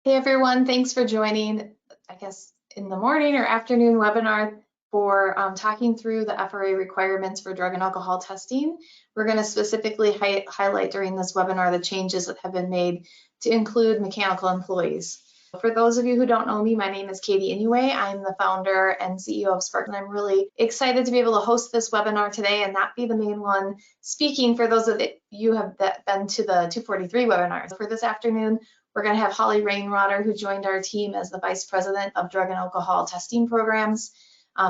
Hey everyone, thanks for joining, I guess, in the morning or afternoon webinar for talking through the FRA requirements for drug and alcohol testing. We're going to specifically highlight during this webinar the changes that have been made to include mechanical employees. For those of you who don't know me, my name is Katie Inouye. I'm the founder and CEO of Spark, and I'm really excited to be able to host this webinar today and not be the main one speaking for those of you who have been to the 243 webinars. For this afternoon, we're going to have Holly Rainwater, who joined our team as the Vice President of Drug and Alcohol Testing Programs,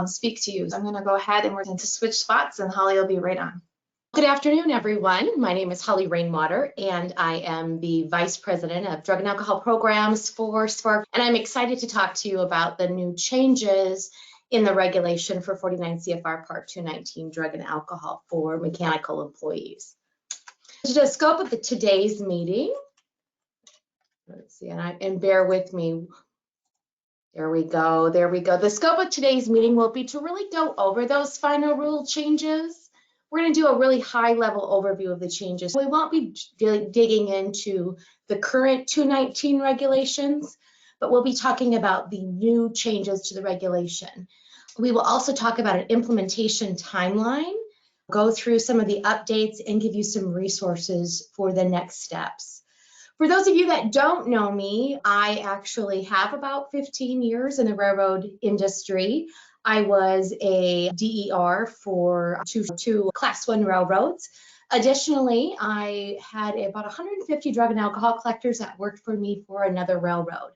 speak to you. So I'm going to go ahead and we're going to switch spots, and Holly will be right on. Good afternoon, everyone. My name is Holly Rainwater, and I am the Vice President of Drug and Alcohol Programs for Spark. And I'm excited to talk to you about the new changes in the regulation for 49 CFR Part 219 drug and alcohol for mechanical employees. The scope of today's meeting, let's see, and bear with me. There we go. The scope of today's meeting will be to really go over those final rule changes. We're going to do a really high-level overview of the changes. We won't be digging into the current 219 regulations, but we'll be talking about the new changes to the regulation. We will also talk about an implementation timeline, go through some of the updates, and give you some resources for the next steps. For those of you that don't know me, I actually have about 15 years in the railroad industry. I was a DER for two Class 1 railroads. Additionally, I had about 150 drug and alcohol collectors that worked for me for another railroad.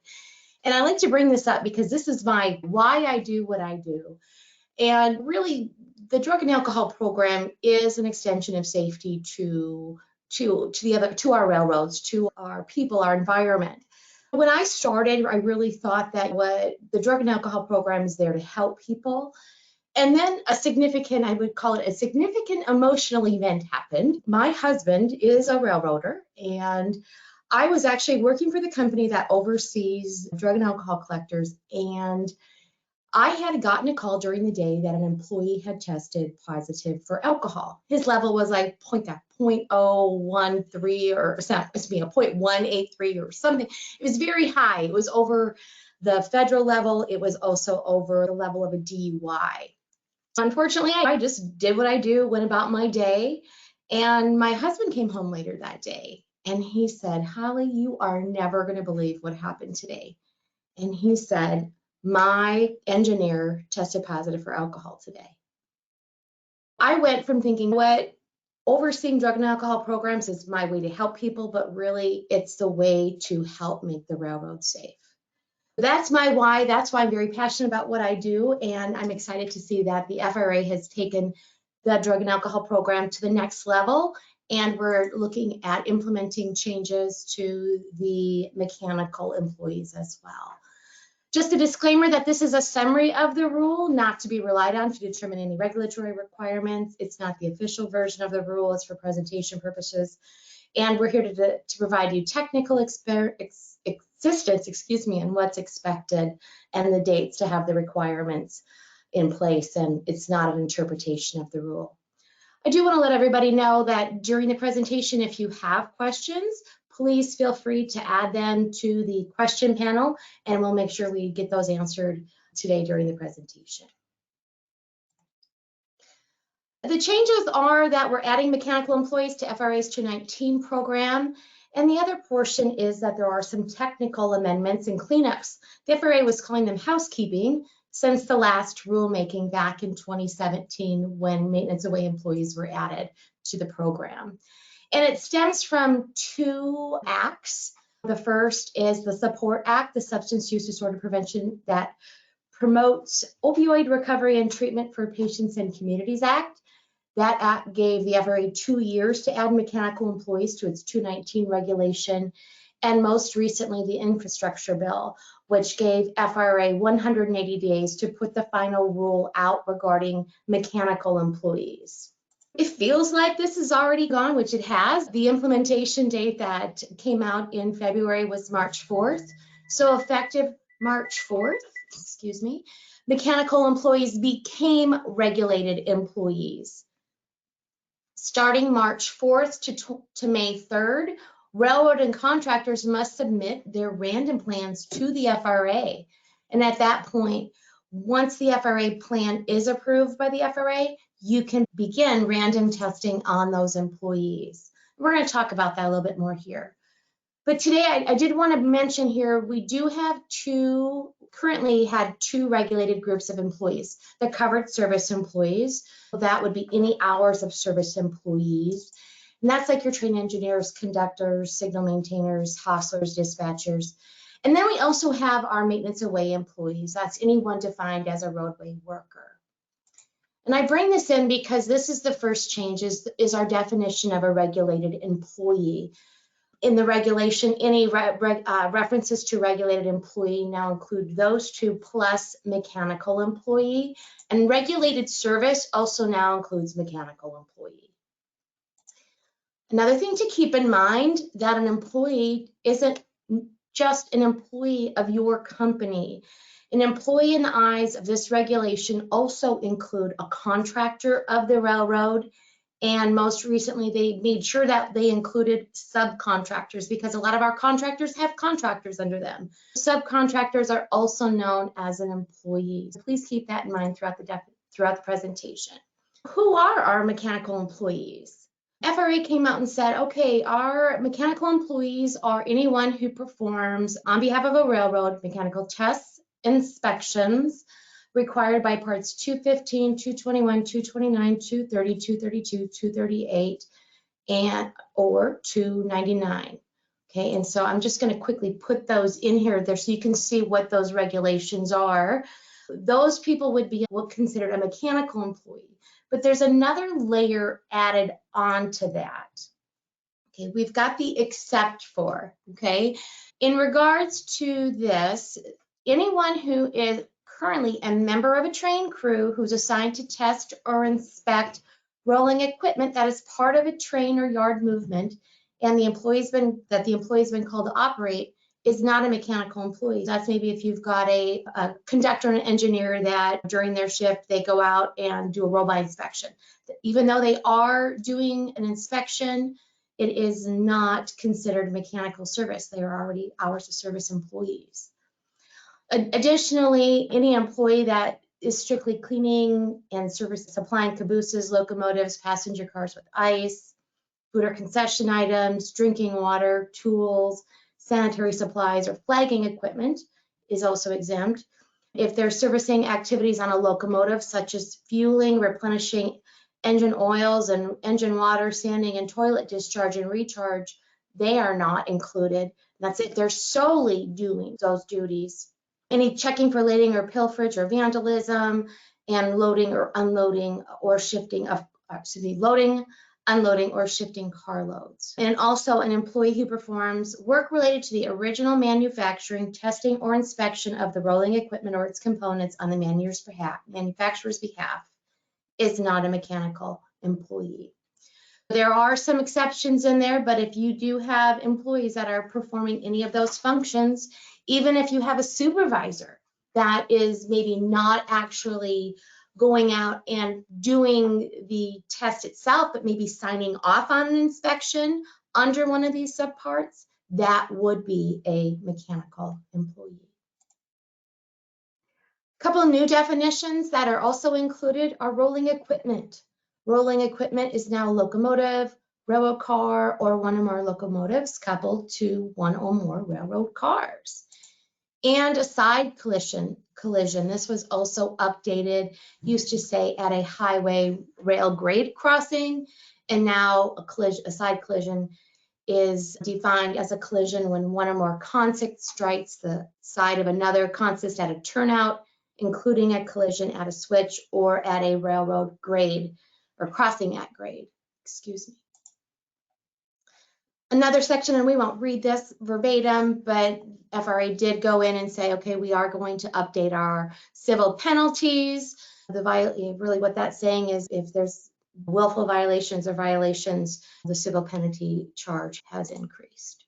And I like to bring this up because this is why I do what I do. And really, the drug and alcohol program is an extension of safety to our railroads, to our people, our environment. When I started, I really thought that what the drug and alcohol program is there to help people. And then I would call it a significant emotional event happened. My husband is a railroader, and I was actually working for the company that oversees drug and alcohol collectors, and I had gotten a call during the day that an employee had tested positive for alcohol. His level was like 0.013 or something, a 0.183 or something. It was very high. It was over the federal level. It was also over the level of a DUI. Unfortunately, I just did what I do, went about my day, and my husband came home later that day, and he said, "Holly, you are never going to believe what happened today." And he said, "My engineer tested positive for alcohol today." I went from thinking, overseeing drug and alcohol programs is my way to help people, but really it's the way to help make the railroad safe. That's my why. That's why I'm very passionate about what I do, and I'm excited to see that the FRA has taken the drug and alcohol program to the next level, and we're looking at implementing changes to the mechanical employees as well. Just a disclaimer that this is a summary of the rule, not to be relied on to determine any regulatory requirements. It's not the official version of the rule. It's for presentation purposes. And we're here to provide you technical assistance, in what's expected and the dates to have the requirements in place. And it's not an interpretation of the rule. I do want to let everybody know that during the presentation, if you have questions, please feel free to add them to the question panel, and we'll make sure we get those answered today during the presentation. The changes are that we're adding mechanical employees to FRA's 219 program, and the other portion is that there are some technical amendments and cleanups. The FRA was calling them housekeeping since the last rulemaking back in 2017 when maintenance away employees were added to the program. And it stems from two acts. The first is the Support Act, the Substance Use Disorder Prevention that promotes opioid recovery and treatment for patients and communities act. That act gave the FRA 2 years to add mechanical employees to its 219 regulation. And most recently, the infrastructure bill, which gave FRA 180 days to put the final rule out regarding mechanical employees. It feels like this is already gone, which it has. The implementation date that came out in February was March 4th. So effective March 4th, mechanical employees became regulated employees. Starting March 4th to May 3rd, railroad and contractors must submit their random plans to the FRA. And at that point, once the FRA plan is approved by the FRA, you can begin random testing on those employees. We're going to talk about that a little bit more here. But today I did want to mention here, we do have currently had two regulated groups of employees. The covered service employees, that would be any hours of service employees. And that's like your train engineers, conductors, signal maintainers, hostlers, dispatchers. And then we also have our maintenance away employees. That's anyone defined as a roadway worker. And I bring this in because this is the first change, is our definition of a regulated employee. In the regulation, any references to regulated employee now include those two plus mechanical employee. And regulated service also now includes mechanical employee. Another thing to keep in mind, that an employee isn't just an employee of your company. An employee in the eyes of this regulation also include a contractor of the railroad, and most recently they made sure that they included subcontractors because a lot of our contractors have contractors under them. Subcontractors are also known as an employee. So please keep that in mind throughout the presentation. Who are our mechanical employees? FRA came out and said, okay, our mechanical employees are anyone who performs on behalf of a railroad mechanical tests, inspections required by parts 215, 221, 229, 230, 232, 238, and or 299. Okay, and so I'm just going to quickly put those in here there so you can see what those regulations are. Those people would be considered a mechanical employee. But there's another layer added onto that. Okay, we've got the except for, okay? In regards to this, anyone who is currently a member of a train crew who's assigned to test or inspect rolling equipment that is part of a train or yard movement and the employee's been called to operate is not a mechanical employee. That's maybe if you've got a conductor and an engineer that during their shift, they go out and do a roll-by inspection. Even though they are doing an inspection, it is not considered mechanical service. They are already hours of service employees. Additionally, any employee that is strictly cleaning and supplying cabooses, locomotives, passenger cars with ice, food or concession items, drinking water, tools, sanitary supplies, or flagging equipment is also exempt. If they're servicing activities on a locomotive, such as fueling, replenishing engine oils and engine water, sanding and toilet discharge and recharge, they are not included. That's if they're solely doing those duties. Any checking for littering or pilferage or vandalism, and loading or unloading or shifting of, loading, unloading, or shifting carloads. And also an employee who performs work related to the original manufacturing, testing, or inspection of the rolling equipment or its components on the manufacturer's behalf is not a mechanical employee. There are some exceptions in there, but if you do have employees that are performing any of those functions, even if you have a supervisor that is maybe not actually going out and doing the test itself, but maybe signing off on an inspection under one of these subparts, that would be a mechanical employee. A couple of new definitions that are also included are rolling equipment. Rolling equipment is now a locomotive, railroad car, or one or more locomotives coupled to one or more railroad cars. And a side collision. This was also updated, used to say at a highway rail grade crossing, and now a side collision is defined as a collision when one or more consists strikes the side of another consist at a turnout, including a collision at a switch or at a railroad grade or crossing at grade, excuse me. Another section, and we won't read this verbatim, but FRA did go in and say, okay, we are going to update our civil penalties. Really what that's saying is if there's willful violations or violations, the civil penalty charge has increased.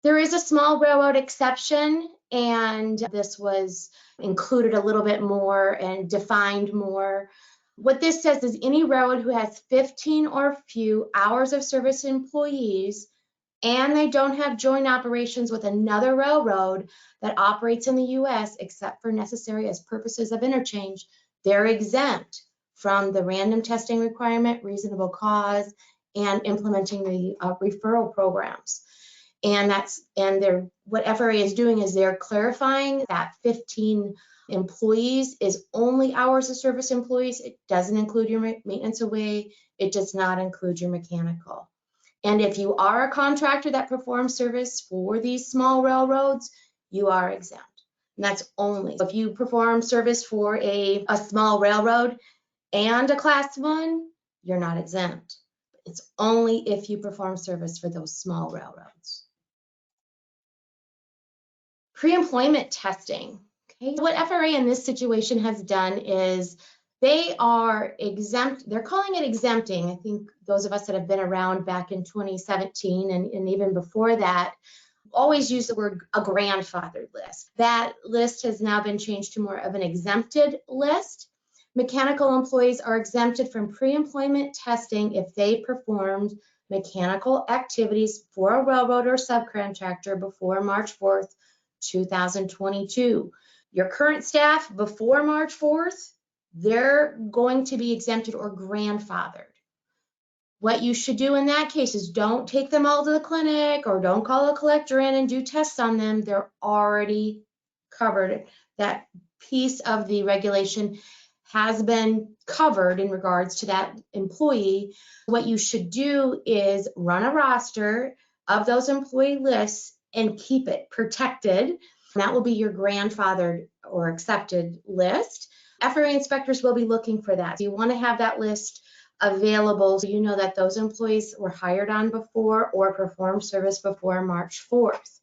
There is a small railroad exception, and this was included a little bit more and defined more. What this says is any railroad who has 15 or few hours of service employees and they don't have joint operations with another railroad that operates in the US except for necessary as purposes of interchange, they're exempt from the random testing requirement, reasonable cause, and implementing the referral programs. And what FRA is doing is they're clarifying that 15 employees is only hours of service employees. It doesn't include your maintenance away. It does not include your mechanical. And if you are a contractor that performs service for these small railroads, you are exempt. And that's only if you perform service for a small railroad and a class 1, you're not exempt. It's only if you perform service for those small railroads. Pre-employment testing. Okay. What FRA in this situation has done is they are exempt. They're calling it exempting. I think those of us that have been around back in 2017 and even before that always use the word a grandfathered list. That list has now been changed to more of an exempted list. Mechanical employees are exempted from pre-employment testing if they performed mechanical activities for a railroad or subcontractor before March 4th, 2022. Your current staff before March 4th, they're going to be exempted or grandfathered. What you should do in that case is don't take them all to the clinic or don't call a collector in and do tests on them. They're already covered. That piece of the regulation has been covered in regards to that employee. What you should do is run a roster of those employee lists and keep it protected. That will be your grandfathered or accepted list. FRA inspectors will be looking for that. So you want to have that list available so you know that those employees were hired on before or performed service before March 4th.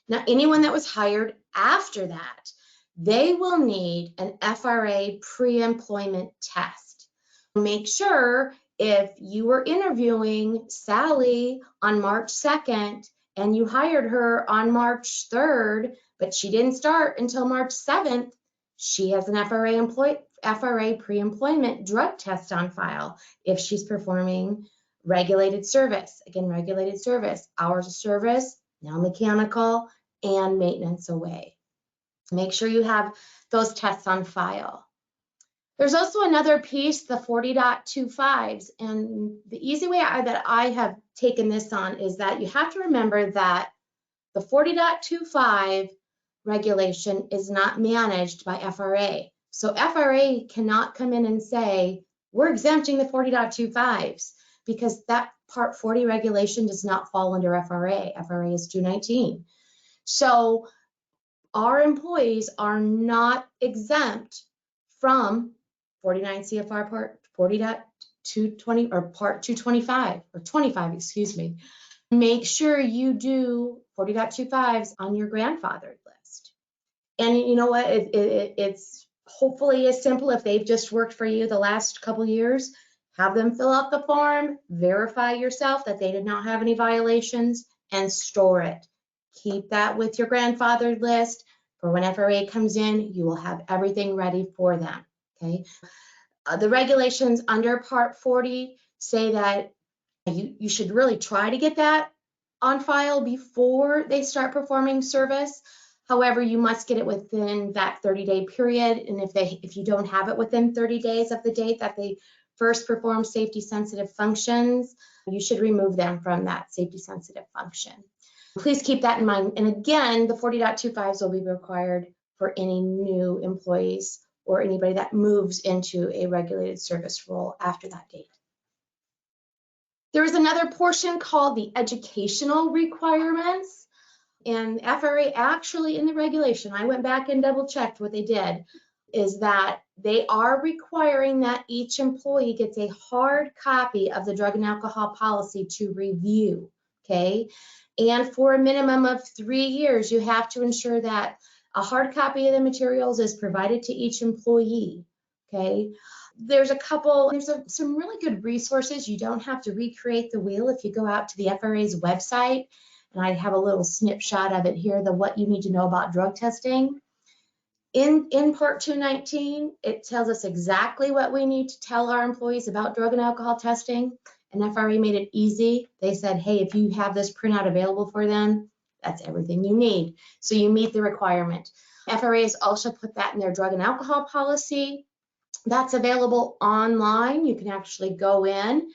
Now, anyone that was hired after that, they will need an FRA pre-employment test. Make sure if you were interviewing Sally on March 2nd and you hired her on March 3rd, but she didn't start until March 7th, she has an FRA pre-employment drug test on file if she's performing regulated service. Again, regulated service, hours of service, now mechanical, and maintenance away. Make sure you have those tests on file. There's also another piece, the 40.25s, and the easy way that I have taken this on is that you have to remember that the 40.25 regulation is not managed by FRA. So FRA cannot come in and say, we're exempting the 40.25s because that Part 40 regulation does not fall under FRA. FRA is 219. So our employees are not exempt from 49 CFR Part 40.220 or Part 225 or 25, excuse me. Make sure you do 40.25s on your grandfathered list. And you know what? It's hopefully as simple if they've just worked for you the last couple years. Have them fill out the form, verify yourself that they did not have any violations, and store it. Keep that with your grandfathered list. For when FRA comes in, you will have everything ready for them, okay? The regulations under Part 40 say that you should really try to get that on file before they start performing service. However, you must get it within that 30-day period. And if you don't have it within 30 days of the date that they first perform safety-sensitive functions, you should remove them from that safety-sensitive function. Please keep that in mind. And again, the 40.25s will be required for any new employees or anybody that moves into a regulated service role after that date. There is another portion called the educational requirements. And FRA actually in the regulation, I went back and double checked what they did, is that they are requiring that each employee gets a hard copy of the drug and alcohol policy to review, okay? And for a minimum of 3 years, you have to ensure that a hard copy of the materials is provided to each employee, okay? There's some really good resources. You don't have to recreate the wheel if you go out to the FRA's website, and I have a little snapshot of it here, what you need to know about drug testing. In Part 219, it tells us exactly what we need to tell our employees about drug and alcohol testing. And FRA made it easy. They said, hey, if you have this printout available for them, that's everything you need. So you meet the requirement. FRA has also put that in their drug and alcohol policy. That's available online. You can actually go in.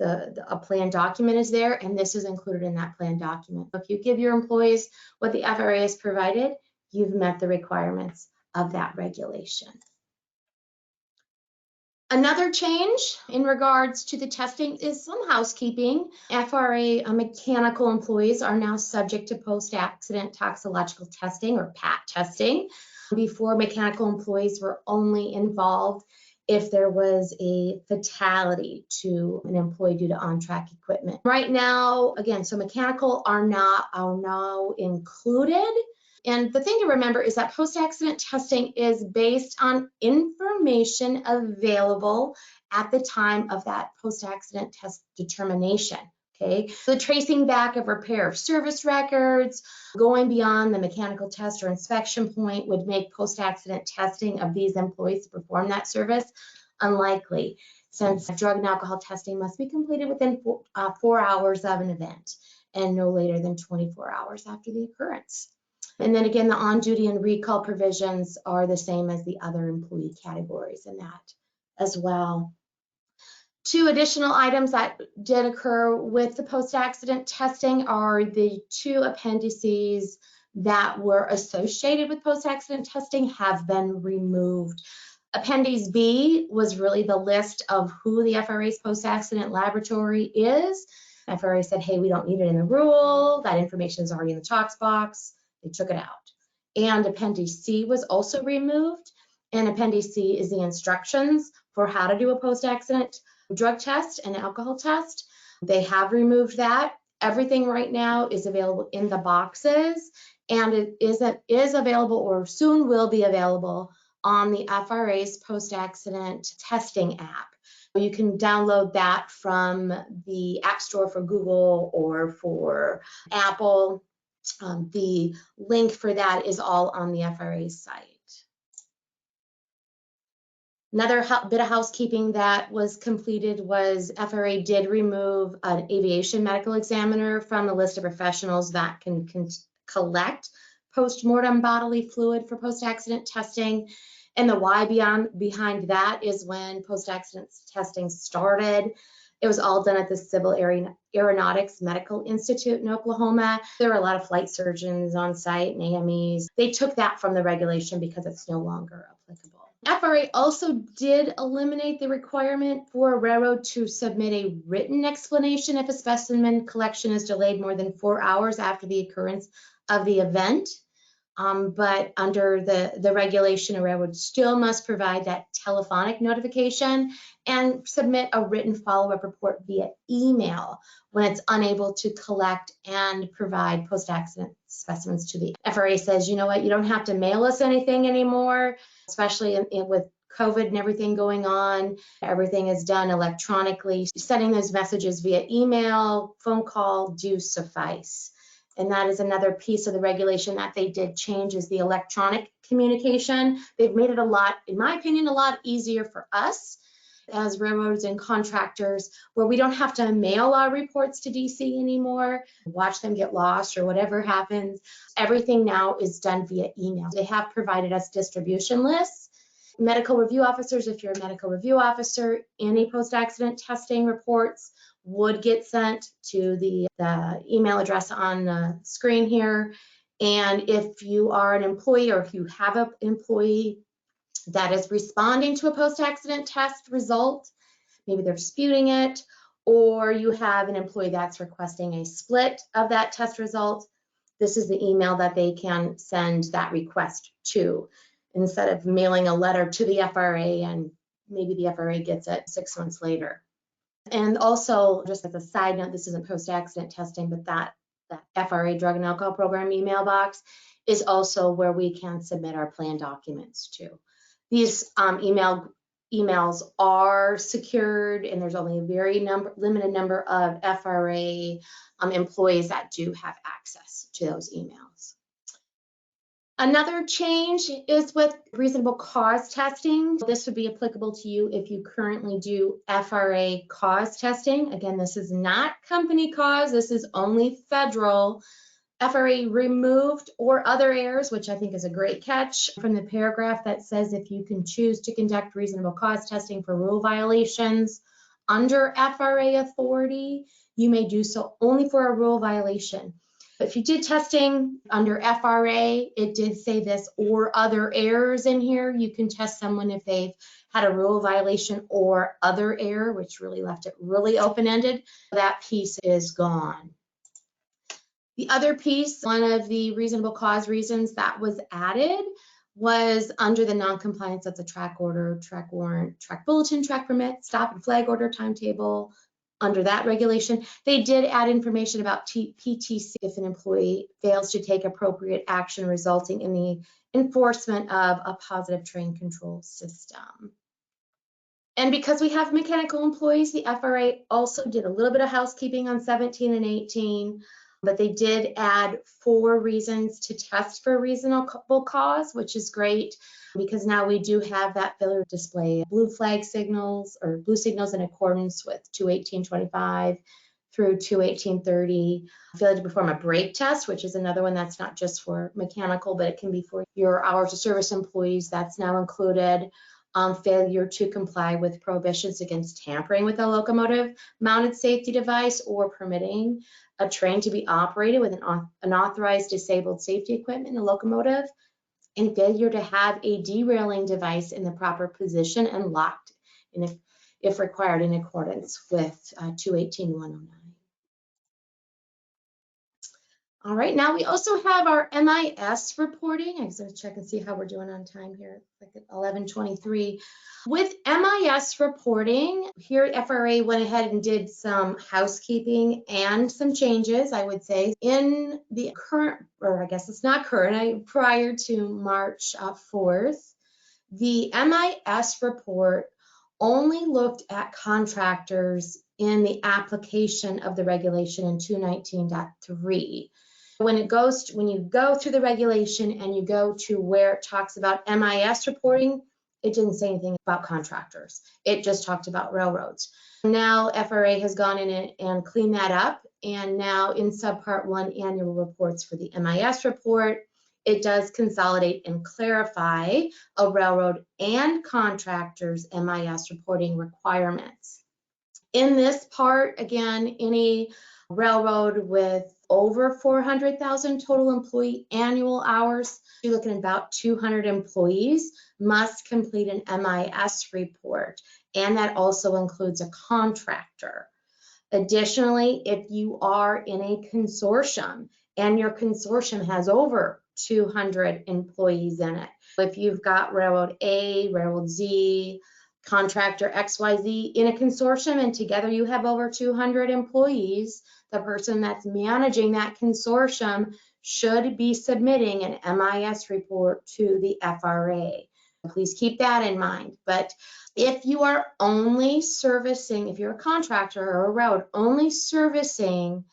A plan document is there, and this is included in that plan document. If you give your employees what the FRA has provided, you've met the requirements of that regulation. Another change in regards to the testing is some housekeeping. FRA mechanical employees are now subject to post-accident toxicological testing, or PAT testing. Before, mechanical employees were only involved if there was a fatality to an employee due to on-track equipment. Right now, again, so mechanical are now included. And the thing to remember is that post-accident testing is based on information available at the time of that post-accident test determination. Okay, so the tracing back of repair of service records, going beyond the mechanical test or inspection point would make post-accident testing of these employees to perform that service unlikely, since drug and alcohol testing must be completed within 4 hours of an event and no later than 24 hours after the occurrence. And then again, the on-duty and recall provisions are the same as the other employee categories in that as well. Two additional items that did occur with the post-accident testing are the 2 appendices that were associated with post-accident testing have been removed. Appendix B was really the list of who the FRA's post-accident laboratory is. FRA said, hey, we don't need it in the rule. That information is already in the talks box. They took it out. And Appendix C was also removed. And Appendix C is the instructions for how to do a post-accident drug test and alcohol test. They have removed that. Everything right now is available in the boxes, and it is available, or soon will be available, on the FRA's post-accident testing app. You can download that from the App Store for Google or for Apple. The link for that is all on the FRA's site. Another bit of housekeeping that was completed was FRA did remove an aviation medical examiner from the list of professionals that can collect post-mortem bodily fluid for post-accident testing. And the why behind that is when post-accident testing started, it was all done at the Civil Aeronautics Medical Institute in Oklahoma. There were a lot of flight surgeons on site and AMEs. They took that from the regulation because it's no longer applicable. FRA also did eliminate the requirement for a railroad to submit a written explanation if a specimen collection is delayed more than 4 hours after the occurrence of the event. But under the regulation, a railroad still must provide that telephonic notification and submit a written follow-up report via email when it's unable to collect and provide post-accident specimens to the FRA. Says, you know what, you don't have to mail us anything anymore, especially with COVID and everything going on. Everything is done electronically. Sending those messages via email, phone call do suffice. And that is another piece of the regulation that they did change, is the electronic communication. They've made it a lot, in my opinion, a lot easier for us as railroads and contractors, where we don't have to mail our reports to DC anymore, watch them get lost or whatever happens. Everything now is done via email. They have provided us distribution lists. Medical review officers, if you're a medical review officer, any post-accident testing reports would get sent to the email address on the screen here. And if you are an employee, or if you have an employee that is responding to a post-accident test result, maybe they're disputing it, or you have an employee that's requesting a split of that test result, this is the email that they can send that request to, instead of mailing a letter to the FRA and maybe the FRA gets it 6 months later. And also, just as a side note, this isn't post-accident testing, but that FRA drug and alcohol program email box is also where we can submit our plan documents to. These emails are secured, and there's only a very limited number of FRA employees that do have access to those emails. Another change is with reasonable cause testing. This would be applicable to you if you currently do FRA cause testing. Again, this is not company cause, this is only federal. FRA removed or other errors, which I think is a great catch from the paragraph that says if you can choose to conduct reasonable cause testing for rule violations under FRA authority, you may do so only for a rule violation. If you did testing under FRA, it did say this or other errors in here. You can test someone if they've had a rule violation or other error, which really left it really open-ended. That piece is gone. The other piece, one of the reasonable cause reasons that was added was under the non-compliance of the track order, track warrant, track bulletin, track permit, stop and flag order timetable. Under that regulation, they did add information about PTC if an employee fails to take appropriate action resulting in the enforcement of a positive train control system. And because we have mechanical employees, the FRA also did a little bit of housekeeping on 17 and 18, but they did add 4 reasons to test for reasonable cause, which is great because now we do have that failure to display blue flag signals or blue signals in accordance with 218.25 through 218.30. Failure to perform a brake test, which is another one that's not just for mechanical, but it can be for your hours of service employees. That's now included. Failure to comply with prohibitions against tampering with a locomotive mounted safety device or permitting a train to be operated with an authorized disabled safety equipment in the locomotive, and failure to have a derailing device in the proper position and locked, if required, in accordance with 218.109. All right, now we also have our MIS reporting. I'm just going to check and see how we're doing on time here, like at 11:23. With MIS reporting, here at FRA went ahead and did some housekeeping and some changes, I would say. In the current, or I guess it's not current, prior to March 4th, the MIS report only looked at contractors in the application of the regulation in 219.3. When you go through the regulation and you go to where it talks about MIS reporting, it didn't say anything about contractors. It just talked about railroads. Now FRA has gone in and cleaned that up, and now in subpart 1 annual reports for the MIS report, it does consolidate and clarify a railroad and contractors' MIS reporting requirements. In this part, again, any railroad with over 400,000 total employee annual hours, you're looking at about 200 employees, must complete an MIS report, and that also includes a contractor. Additionally, if you are in a consortium and your consortium has over 200 employees in it, if you've got Railroad A, Railroad Z, contractor XYZ in a consortium and together you have over 200 employees, the person that's managing that consortium should be submitting an MIS report to the FRA. Please keep that in mind. But if you are only servicing, if you're a contractor or a railroad, only servicing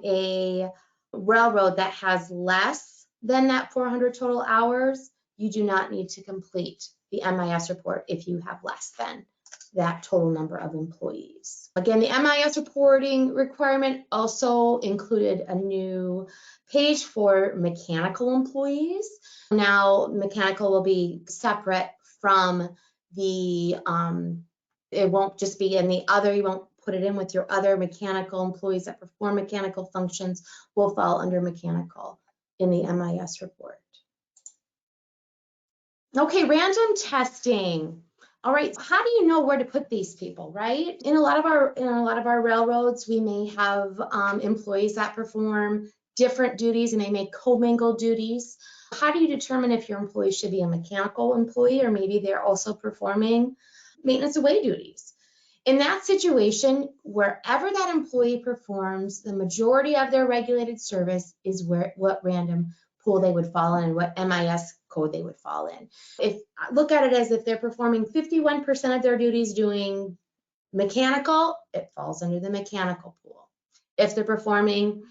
a railroad that has less than that 400 total hours, you do not need to complete the MIS report if you have less than that total number of employees. Again, the MIS reporting requirement also included a new page for mechanical employees. Now, mechanical will be separate from the, it won't just be in the other, you won't put it in with your other mechanical employees that perform mechanical functions will fall under mechanical in the MIS report. Okay, random testing. All right, how do you know where to put these people, right? In a lot of our railroads, we may have employees that perform different duties and they may commingle duties. How do you determine if your employee should be a mechanical employee or maybe they're also performing maintenance away duties? In that situation, wherever that employee performs, the majority of their regulated service is what random pool they would fall in and what MIS code they would fall in. If look at it as if they're performing 51% of their duties doing mechanical, it falls under the mechanical pool. If they're performing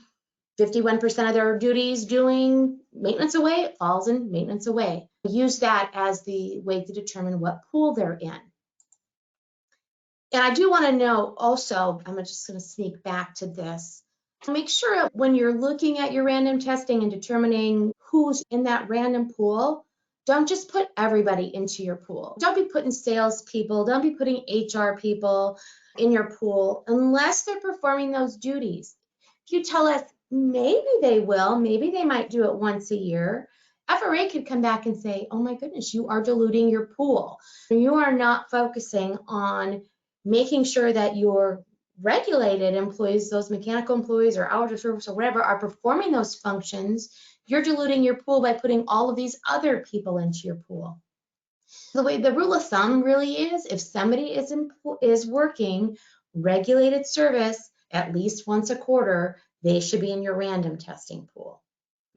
51% of their duties doing maintenance away, it falls in maintenance away. Use that as the way to determine what pool they're in. And I do want to know also, I'm just going to sneak back to this. Make sure when you're looking at your random testing and determining who's in that random pool, don't just put everybody into your pool. Don't be putting salespeople, don't be putting HR people in your pool unless they're performing those duties. If you tell us maybe they will, maybe they might do it once a year, FRA could come back and say, oh my goodness, you are diluting your pool. You are not focusing on making sure that your regulated employees, those mechanical employees or hours of service or whatever, are performing those functions. You're diluting your pool by putting all of these other people into your pool. The way the rule of thumb really is, if somebody is working regulated service at least once a quarter, they should be in your random testing pool.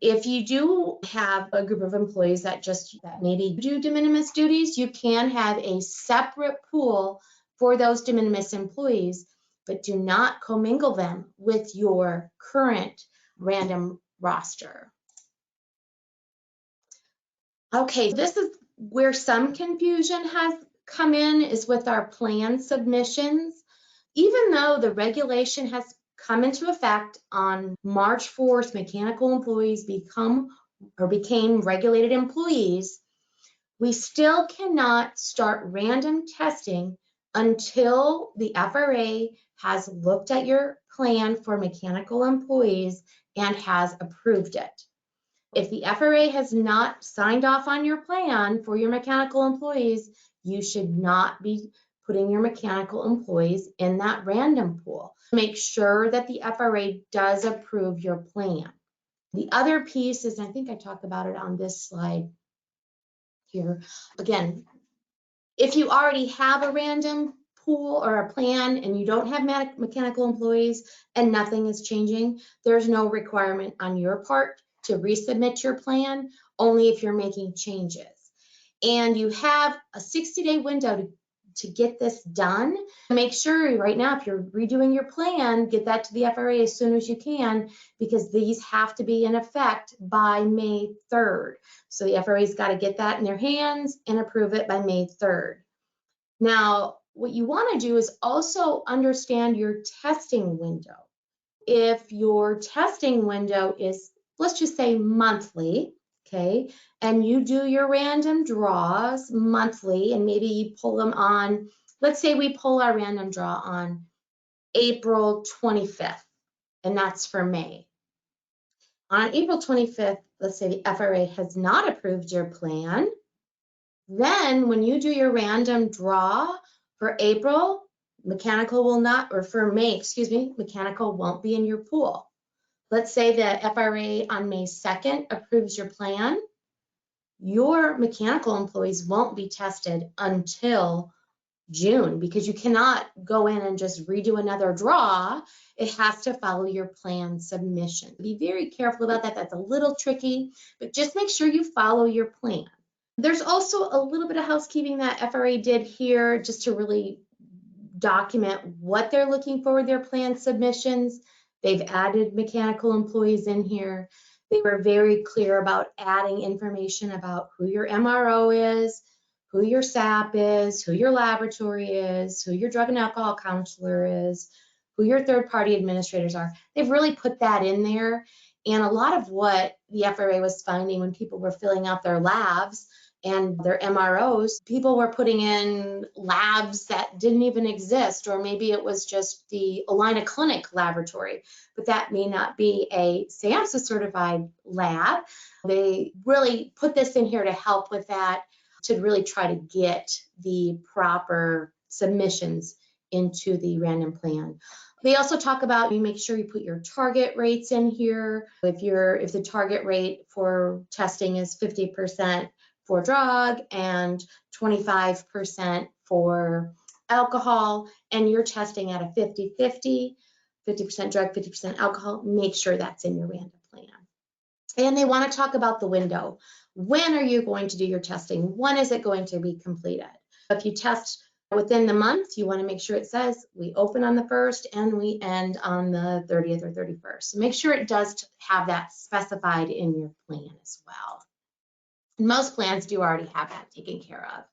If you do have a group of employees that maybe do de minimis duties, you can have a separate pool for those de minimis employees, but do not commingle them with your current random roster. Okay, this is where some confusion has come in, is with our plan submissions. Even though the regulation has come into effect on March 4th, mechanical employees became regulated employees, we still cannot start random testing until the FRA has looked at your plan for mechanical employees and has approved it. If the FRA has not signed off on your plan for your mechanical employees, you should not be putting your mechanical employees in that random pool. Make sure that the FRA does approve your plan. The other piece is, I think I talk about it on this slide here. Again, if you already have a random pool or a plan and you don't have mechanical employees and nothing is changing, there's no requirement on your part to resubmit your plan, only if you're making changes. And you have a 60-day window to get this done. Make sure right now, if you're redoing your plan, get that to the FRA as soon as you can, because these have to be in effect by May 3rd. So the FRA's got to get that in their hands and approve it by May 3rd. Now, what you want to do is also understand your testing window. If your testing window is, let's just say, monthly, okay, and you do your random draws monthly, and maybe you pull them on, let's say we pull our random draw on April 25th, and that's for May. On April 25th, let's say the FRA has not approved your plan. Then when you do your random draw for April, mechanical will not, or for May, excuse me, mechanical won't be in your pool. Let's say the FRA on May 2nd approves your plan. Your mechanical employees won't be tested until June, because you cannot go in and just redo another draw. It has to follow your plan submission. Be very careful about that. That's a little tricky, but just make sure you follow your plan. There's also a little bit of housekeeping that FRA did here just to really document what they're looking for with their plan submissions. They've added mechanical employees in here. They were very clear about adding information about who your MRO is, who your SAP is, who your laboratory is, who your drug and alcohol counselor is, who your third-party administrators are. They've really put that in there. And a lot of what the FRA was finding when people were filling out their labs and their MROs, people were putting in labs that didn't even exist, or maybe it was just the Alina Clinic laboratory, but that may not be a SAMHSA certified lab. They really put this in here to help with that, to really try to get the proper submissions into the random plan. They also talk about, you make sure you put your target rates in here. If the target rate for testing is 50% for drug and 25% for alcohol, and you're testing at a 50-50, 50% drug, 50% alcohol, make sure that's in your random plan. And they want to talk about the window. When are you going to do your testing? When is it going to be completed? If you test Within the month, you want to make sure it says we open on the 1st and we end on the 30th or 31st. So make sure it does have that specified in your plan as well. And most plans do already have that taken care of.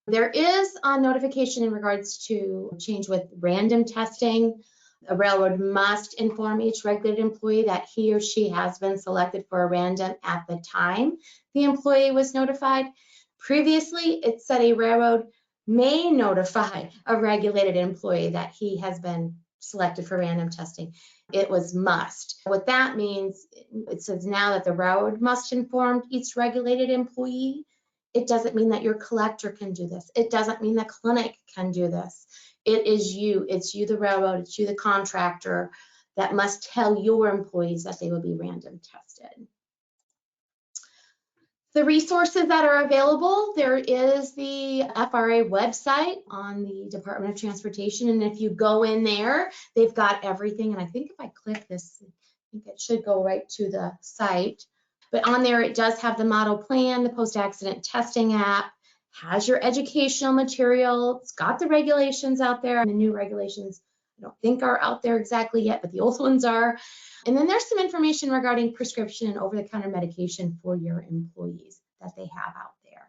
There is a notification in regards to change with random testing. A railroad must inform each regulated employee that he or she has been selected for a random at the time the employee was notified. Previously, it said a railroad may notify a regulated employee that he has been selected for random testing. It was must. What that means, it says now that the railroad must inform each regulated employee. It doesn't mean that your collector can do this. It doesn't mean the clinic can do this. It is you. It's you, the railroad. It's you, the contractor, that must tell your employees that they will be random tested. The resources that are available, there is the FRA website on the Department of Transportation. And if you go in there, they've got everything. And I think if I click this, I think it should go right to the site. But on there, it does have the model plan, the post-accident testing app, has your educational material. It's got the regulations out there. And the new regulations, I don't think are out there exactly yet, but the old ones are. And then there's some information regarding prescription and over-the-counter medication for your employees that they have out there.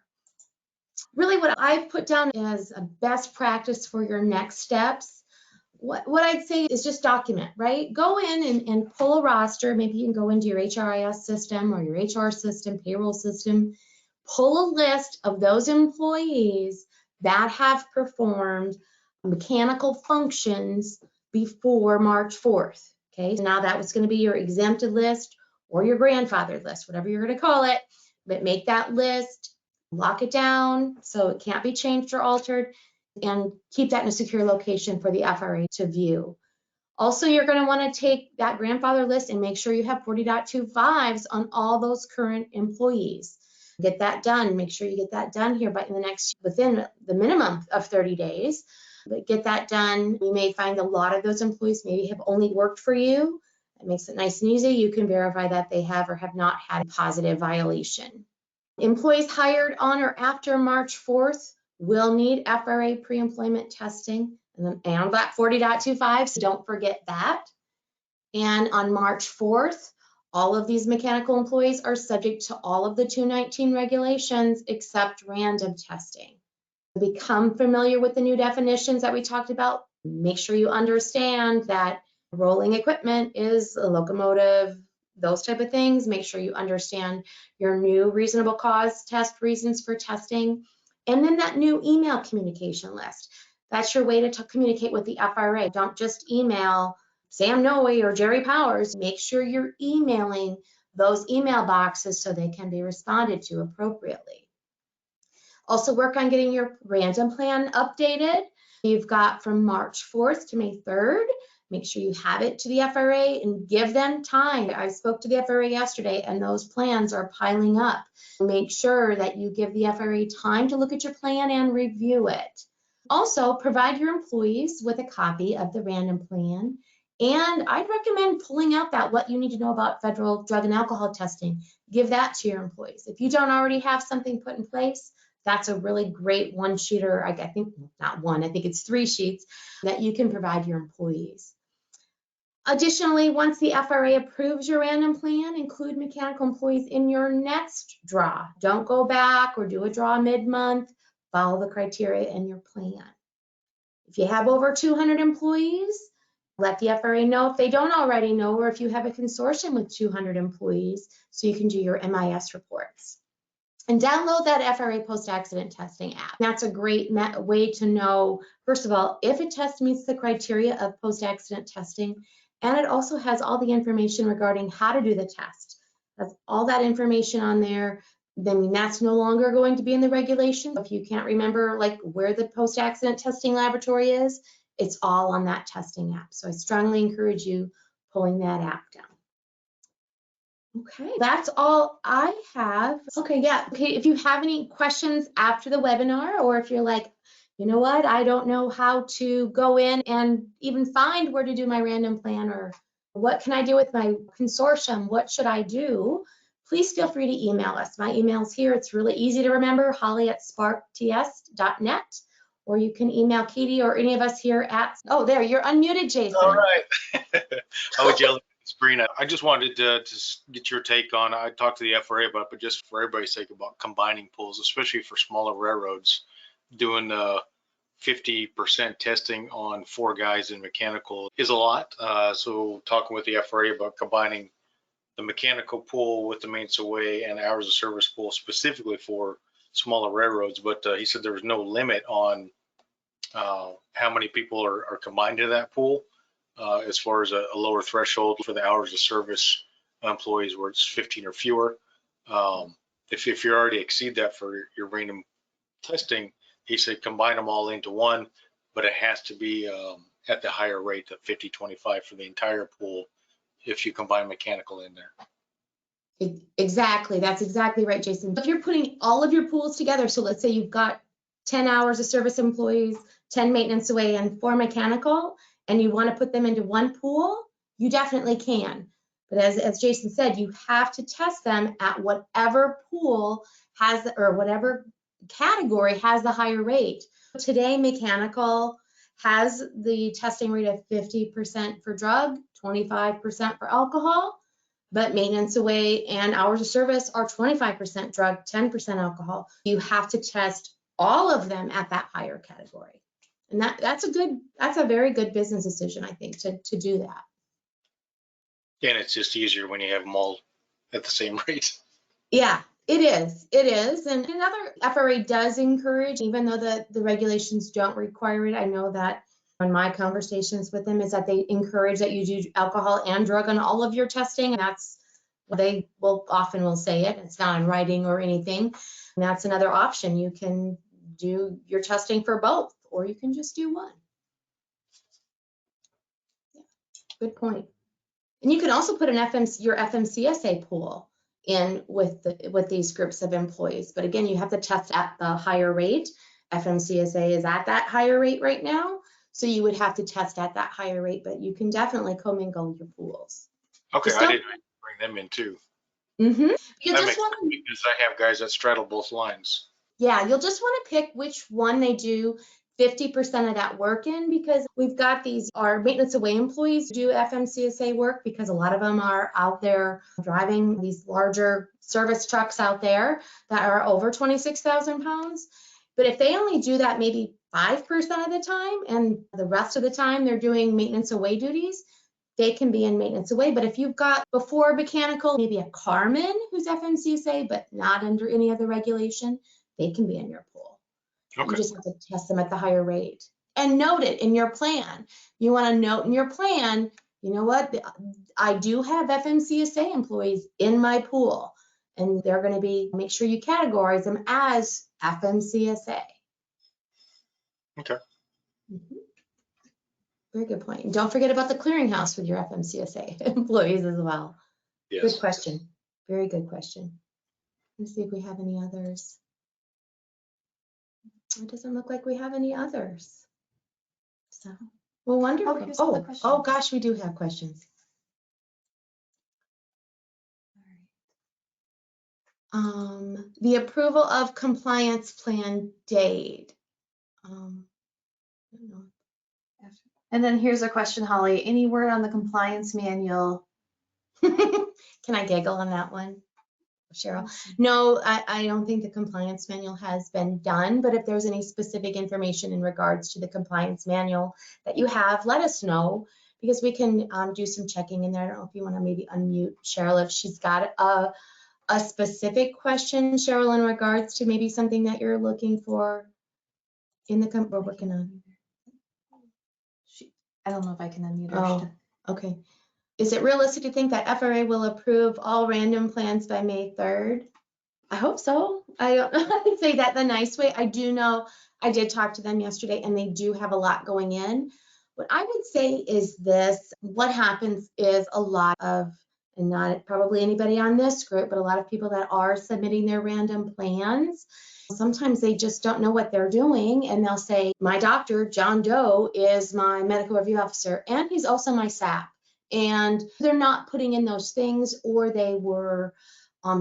Really what I've put down as a best practice for your next steps, what I'd say is just document, right? Go in and pull a roster. Maybe you can go into your HRIS system or your HR system, payroll system. Pull a list of those employees that have performed mechanical functions before March 4th. Okay, so now that was going to be your exempted list or your grandfathered list, whatever you're going to call it. But make that list, lock it down so it can't be changed or altered, and keep that in a secure location for the FRA to view. Also, you're going to want to take that grandfather list and make sure you have 40.25s on all those current employees. Get that done. Make sure you get that done here within the minimum of 30 days. But get that done. You may find a lot of those employees maybe have only worked for you. It makes it nice and easy. You can verify that they have or have not had a positive violation. Employees hired on or after March 4th will need FRA pre-employment testing and that 40.25, so don't forget that. And on March 4th, all of these mechanical employees are subject to all of the 219 regulations except random testing. Become familiar with the new definitions that we talked about. Make sure you understand that rolling equipment is a locomotive, those type of things. Make sure you understand your new reasonable cause test reasons for testing. And then that new email communication list. That's your way to communicate with the FRA. Don't just email Sam Noe or Jerry Powers. Make sure you're emailing those email boxes so they can be responded to appropriately. Also work on getting your random plan updated. You've got from March 4th to May 3rd. Make sure you have it to the FRA and give them time. I spoke to the FRA yesterday and those plans are piling up. Make sure that you give the FRA time to look at your plan and review it. Also, provide your employees with a copy of the random plan. And I'd recommend pulling out that what you need to know about federal drug and alcohol testing. Give that to your employees. If you don't already have something put in place, that's a really great one-sheeter, I think not one, I think it's 3 sheets that you can provide your employees. Additionally, once the FRA approves your random plan, include mechanical employees in your next draw. Don't go back or do a draw mid-month. Follow the criteria in your plan. If you have over 200 employees, let the FRA know if they don't already know, or if you have a consortium with 200 employees, so you can do your MIS reports. And download that FRA post-accident testing app. That's a great way to know, first of all, if a test meets the criteria of post-accident testing, and it also has all the information regarding how to do the test. That's all that information on there. Then that's no longer going to be in the regulation. If you can't remember like where the post-accident testing laboratory is, it's all on that testing app. So I strongly encourage you pulling that app down. Okay, that's all I have. Okay, yeah. Okay, if you have any questions after the webinar, or if you're like, you know what, I don't know how to go in and even find where to do my random plan, or what can I do with my consortium, what should I do? Please feel free to email us. My email's here. It's really easy to remember, holly@sparkts.net, or you can email Katie or any of us here at, oh, there, you're unmuted, Jason. All right. I was yelling at the screen. I just wanted to get your take on, I talked to the FRA about it, but just for everybody's sake, about combining pools, especially for smaller railroads, doing 50% testing on 4 guys in mechanical is a lot. So talking with the FRA about combining the mechanical pool with the maintenance away and hours of service pool specifically for smaller railroads. But he said there was no limit on how many people are combined into that pool, as far as a lower threshold for the hours of service employees where it's 15 or fewer. If you already exceed that for your random testing, he said combine them all into one, but it has to be at the higher rate of 50-25 for the entire pool if you combine mechanical in there. Exactly. That's exactly right, Jason. If you're putting all of your pools together, so let's say you've got 10 hours of service employees, 10 maintenance away, and 4 mechanical, and you want to put them into one pool, you definitely can. But as Jason said, you have to test them at whatever pool has, or whatever category has the higher rate. Today, mechanical has the testing rate of 50% for drug, 25% for alcohol, but maintenance away and hours of service are 25% drug, 10% alcohol. You have to test all of them at that higher category. And that's a very good business decision, I think, to do that. And it's just easier when you have them all at the same rate. Yeah, it is. And another FRA does encourage, even though the regulations don't require it, I know that on my conversations with them is that they encourage that you do alcohol and drug on all of your testing. And that's what they will say it. It's not in writing or anything. And that's another option. You can do your testing for both, or you can just do one. Yeah, good point. And you can also put your FMCSA pool in with these groups of employees. But again, you have to test at the higher rate. FMCSA is at that higher rate right now. So you would have to test at that higher rate, but you can definitely commingle your pools. Okay, I didn't bring them in too. Mm-hmm. Because I have guys that straddle both lines. Yeah, you'll just want to pick which one they do 50% of that work in, because we've got our maintenance away employees do FMCSA work because a lot of them are out there driving these larger service trucks out there that are over 26,000 pounds. But if they only do that maybe 5% of the time and the rest of the time they're doing maintenance away duties, they can be in maintenance away. But if you've got before mechanical, maybe a carman who's FMCSA but not under any other regulation, they can be in your pool. Okay. You just have to test them at the higher rate. And note it in your plan. You want to note in your plan, you know what, I do have FMCSA employees in my pool, and they're going to make sure you categorize them as FMCSA. Okay. Mm-hmm. Very good point. And don't forget about the clearinghouse with your FMCSA employees as well. Yes. Good question. Very good question. Let's see if we have any others. It doesn't look like we have any others. So, well, wonderful. Oh gosh, we do have questions. The approval of compliance plan date. I don't know. And then here's a question, Holly. Any word on the compliance manual? Can I giggle on that one, Cheryl? No, I don't think the compliance manual has been done, but if there's any specific information in regards to the compliance manual that you have, let us know, because we can do some checking in there. I don't know if you want to maybe unmute Cheryl if she's got a specific question, Cheryl, in regards to maybe something that you're looking for in the we're working on. I don't know if I can unmute her. Oh, okay. Is it realistic to think that FRA will approve all random plans by May 3rd? I hope so. I don't know how to say that the nice way. I do know, I did talk to them yesterday and they do have a lot going in. What I would say is this, what happens is a lot of, and not probably anybody on this group, but a lot of people that are submitting their random plans, sometimes they just don't know what they're doing, and they'll say, my doctor, John Doe, is my medical review officer, and he's also my SAP. And they're not putting in those things, or they were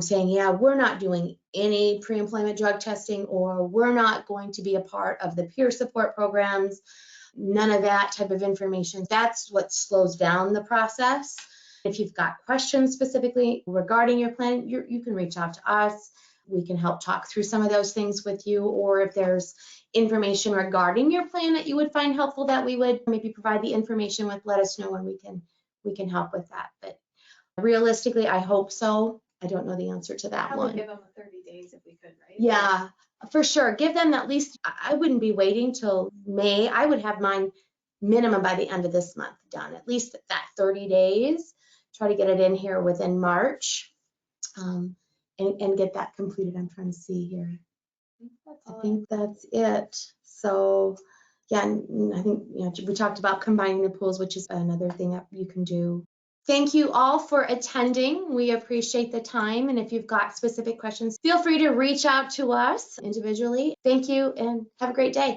saying, yeah, we're not doing any pre-employment drug testing, or we're not going to be a part of the peer support programs. None of that type of information. That's what slows down the process. If you've got questions specifically regarding your plan, you can reach out to us. We can help talk through some of those things with you, or if there's information regarding your plan that you would find helpful that we would maybe provide the information with, let us know and we can help with that. But realistically, I hope so. I don't know the answer to that Probably one. give them 30 days if we could, right? Yeah, for sure. Give them at least, I wouldn't be waiting till May. I would have mine minimum by the end of this month done, at least that 30 days. Try to get it in here within March, and get that completed. I'm trying to see here. I think that's it. So yeah, and I think, you know, we talked about combining the pools, which is another thing that you can do. Thank you all for attending. We appreciate the time. And if you've got specific questions, feel free to reach out to us individually. Thank you and have a great day.